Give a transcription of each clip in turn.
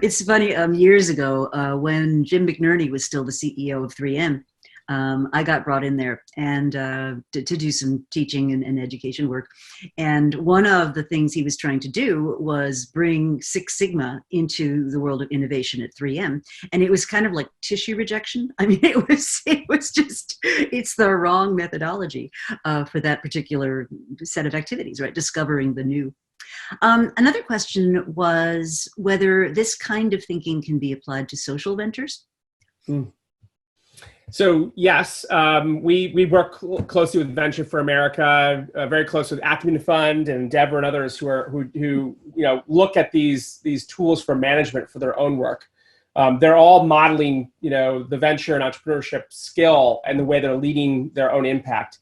It's funny, years ago, when Jim McNerney was still the CEO of 3M, I got brought in there and to do some teaching and education work. And one of the things he was trying to do was bring Six Sigma into the world of innovation at 3M. And it was kind of like tissue rejection. I mean, it's the wrong methodology for that particular set of activities, right? Discovering the new. Another question was whether this kind of thinking can be applied to social ventures. So yes, we work closely with Venture for America, very close with Acumen Fund and Endeavor and others who look at these tools for management for their own work. They're all modeling the venture and entrepreneurship skill and the way they're leading their own impact.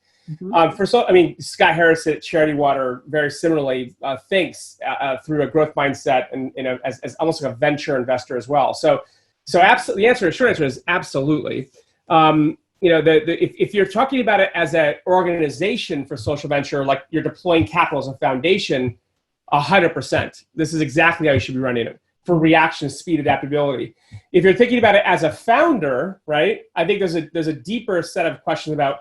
Scott Harris at Charity Water very similarly thinks through a growth mindset and as almost like a venture investor as well. So absolutely, the short answer is absolutely. If you're talking about it as an organization for social venture, like you're deploying capital as a foundation, 100%. This is exactly how you should be running it for reaction, speed, adaptability. If you're thinking about it as a founder, right? I think there's a deeper set of questions about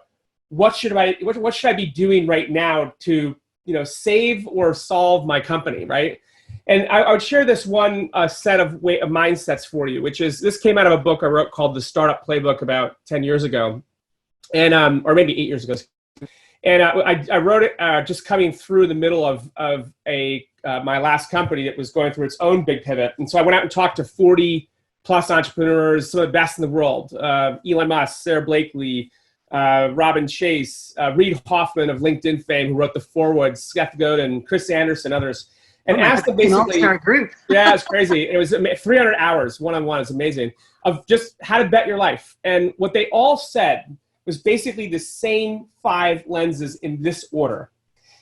what should I be doing right now to save or solve my company, right? And I would share this one set of mindsets for you, which is this came out of a book I wrote called The Startup Playbook about 10 years ago, and or maybe 8 years ago. And I wrote it just coming through the middle of my last company that was going through its own big pivot. And so I went out and talked to 40 plus entrepreneurs, some of the best in the world: Elon Musk, Sarah Blakely, Robin Chase, Reid Hoffman of LinkedIn fame, who wrote the foreword, Seth Godin, Chris Anderson, others. And asked them basically, group. Yeah, it's crazy. It was 300 hours one-on-one. It's amazing, of just how to bet your life. And what they all said was basically the same 5 lenses in this order.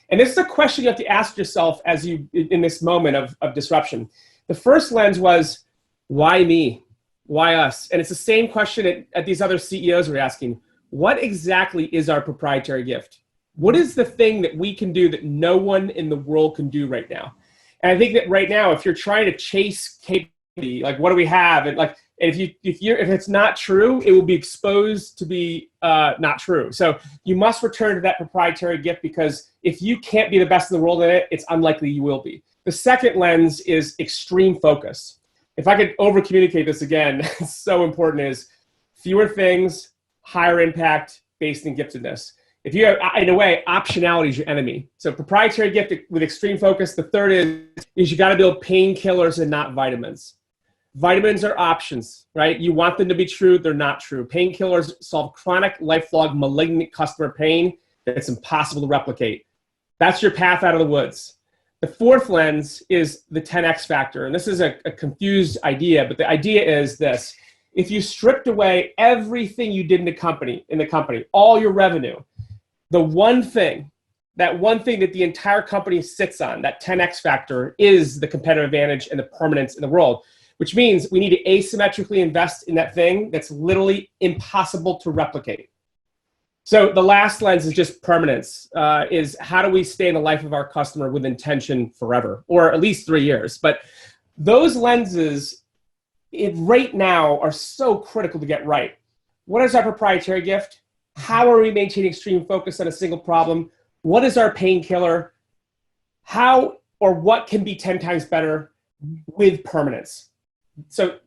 And this is a question you have to ask yourself as you in this moment of disruption. The first lens was, why me? Why us? And it's the same question at these other CEOs were asking. What exactly is our proprietary gift? What is the thing that we can do that no one in the world can do right now? And I think that right now, if you're trying to chase capability, like what do we have, and if it's not true, it will be exposed to be not true. So you must return to that proprietary gift, because if you can't be the best in the world in it, it's unlikely you will be. The second lens is extreme focus. If I could over communicate this again, it's so important, is fewer things, higher impact based in giftedness. If you have, in a way, optionality is your enemy. So proprietary gift with extreme focus. The third is you got to build painkillers and not vitamins. Vitamins are options, right? You want them to be true. They're not true. Painkillers solve chronic, lifelong, malignant customer pain that's impossible to replicate. That's your path out of the woods. The fourth lens is the 10X factor. And this is a confused idea, but the idea is this. If you stripped away everything you did in the company, all your revenue, the one thing that the entire company sits on, that 10X factor, is the competitive advantage and the permanence in the world, which means we need to asymmetrically invest in that thing that's literally impossible to replicate. So the last lens is just permanence, is how do we stay in the life of our customer with intention forever, or at least 3 years. But those lenses right now are so critical to get right. What is our proprietary gift? How are we maintaining extreme focus on a single problem? What is our painkiller? How or what can be 10 times better with permanence? So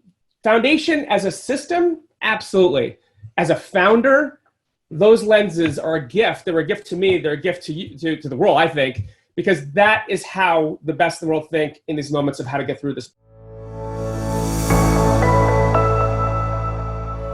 foundation as a system, absolutely. As a founder, those lenses are a gift. They're a gift to me. They're a gift to you, to the world, I think, because that is how the best in the world think in these moments of how to get through this.